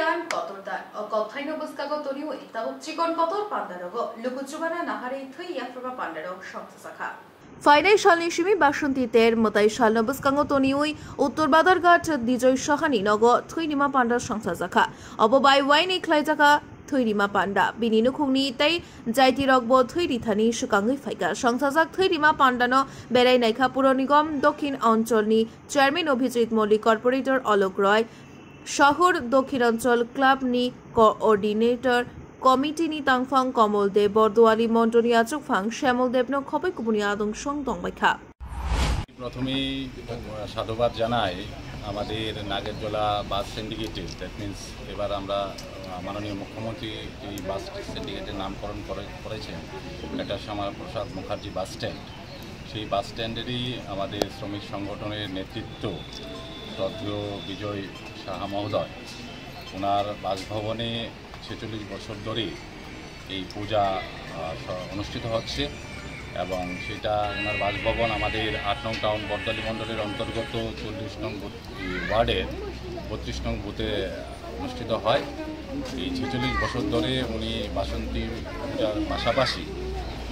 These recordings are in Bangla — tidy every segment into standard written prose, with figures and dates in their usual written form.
Yan Kotordan, o Kotaino Buskago Toriu, Chigon Kotor Pandarago, Lukuchubana Nahari, 3 Yafra Pandaro, Shotsaka. Final শালনিশিমি বাসন্তীতের মতাই শালনবস্কাঙ্গ তনিউই উত্তর বাদারঘাট দিজয় সহানি নগ থৈনিমা পান্ডা সংস্থা জাখা অববাই ওয়াইনি খ্লাইজাকা থৈরিমা পান্ডা বিনিনু খুংনি তাই জাইতি রগব থৈরিথানি সুকাঙ্গই ফাইকা সংস্থাজাক থৈরিমা পান্ডানো বেড়াই নাইখা পুর নিগম দক্ষিণ অঞ্চলনি চেয়ারম্যান অভিজিৎ মল্লিক কর্পোরেটর অলোক রয় শহর দক্ষিণাঞ্চল ক্লাবনি কোঅর্ডিনেটর কমিটিনি তাংফাং কমল দেব বরদোয়ালি মন্ডনী আচুকফাং শ্যামল দেবন খপই কুপুনি আদং সং দংবাইখা প্রথমেই সাধুবাদ জানাই আমাদের নাগেরজোলা বাস সিন্ডিকেটে দ্যাট মিনস এবার আমরা মাননীয় মুখ্যমন্ত্রী এই বাস সিন্ডিকেটের নামকরণ করেছেন এটা শ্যামাপ্রসাদ মুখার্জি বাস স্ট্যান্ড সেই বাস স্ট্যান্ডেরই আমাদের শ্রমিক সংগঠনের নেতৃত্ব শ্রদ্ধেয় বিজয় সাহা মহোদয় ওনার বাসভবনে ৪৬ বছর ধরে এই পূজা অনুষ্ঠিত হচ্ছে এবং সেটা ওনার বাসভবন আমাদের ৮ নং টাউন বরদোয়ালি মণ্ডলের অন্তর্গত ৪০ নং ওয়ার্ডের ৩২ নং বুথে অনুষ্ঠিত হয়। এই ৪৬ বছর ধরে উনি বাসন্তী পূজার পাশাপাশি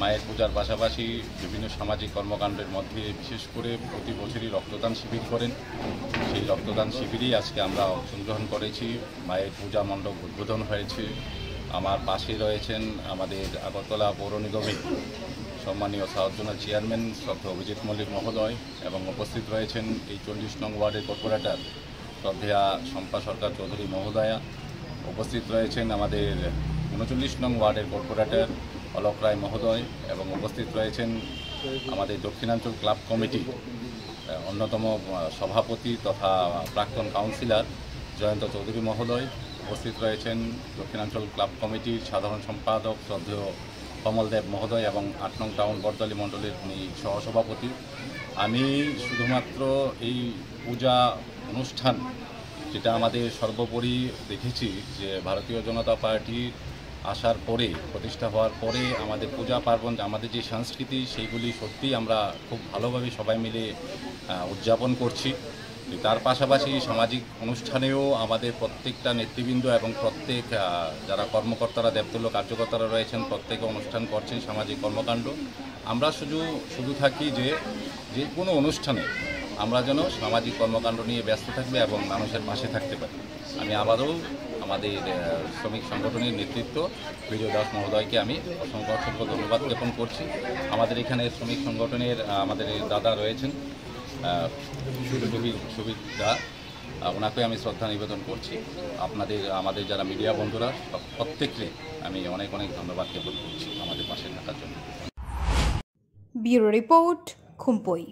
মায়ের পূজার পাশাপাশি বিভিন্ন সামাজিক কর্মকাণ্ডের মধ্যে বিশেষ করে প্রতি বছরই রক্তদান শিবির করেন। সেই রক্তদান শিবিরেই আজকে আমরা অংশগ্রহণ করেছি। মায়ের পূজা মণ্ডপ উদ্বোধন হয়েছে। আমার পাশে রয়েছেন আমাদের আগরতলা পৌর নিগমের সম্মানীয় সাউথজোনাল চেয়ারম্যান শ্রদ্ধেয় অভিজিৎ মল্লিক মহোদয় এবং উপস্থিত রয়েছেন এই ৪০ নং ওয়ার্ডের কর্পোরেটর শ্রদ্ধেয়া শম্পা সরকার চৌধুরী মহোদয়া। উপস্থিত রয়েছেন আমাদের ৩৯ নং ওয়ার্ডের কর্পোরেটর অলোক রায় মহোদয় এবং উপস্থিত রয়েছেন আমাদের দক্ষিণাঞ্চল ক্লাব কমিটি অন্যতম সভাপতি তথা প্রাক্তন কাউন্সিলর জয়ন্ত চৌধুরী মহোদয়। উপস্থিত রয়েছেন দক্ষিণাঞ্চল ক্লাব কমিটির সাধারণ সম্পাদক শ্রদ্ধেয় কমল দেব মহোদয় এবং ৮ নং টাউন বরদোয়ালি মণ্ডলের উনি সহসভাপতি। আমি শুধুমাত্র এই পূজা অনুষ্ঠান যেটা আমাদের সর্বোপরি দেখেছি যে ভারতীয় জনতা পার্টির আসার পরে প্রতিষ্ঠা হওয়ার পরে আমাদের পূজা পার্বণ আমাদের যে সংস্কৃতি সেইগুলি সত্যিই আমরা খুব ভালোভাবে সবাই মিলে উদযাপন করছি। তার পাশাপাশি সামাজিক অনুষ্ঠানেও আমাদের প্রত্যেকটা নেতৃবৃন্দ এবং প্রত্যেক যারা কর্মকর্তারা দেবতুল্য কার্যকর্তারা রয়েছেন প্রত্যেকে অনুষ্ঠান করছেন সামাজিক কর্মকাণ্ড। আমরা শুধু থাকি যে কোনো অনুষ্ঠানে আমরা যেন সামাজিক কর্মকাণ্ড নিয়ে ব্যস্ত থাকবে এবং মানুষের পাশে থাকতে পারি। আমি আবারও আমাদের শ্রমিক সংগঠনের নেতৃত্ব বিজয় দাস মহোদয়কে আমি অসংখ্য ধন্যবাদ জ্ঞাপন করছি। আমাদের এখানে শ্রমিক সংগঠনের আমাদের দাদা রয়েছেন সুবিধা ওনাকে আমি শ্রদ্ধা নিবেদন করছি। আমাদের যারা মিডিয়া বন্ধুরা প্রত্যেককে আমি অনেক ধন্যবাদ জ্ঞাপন করছি আমাদের পাশে থাকার জন্য। Bureau report খুম্পই।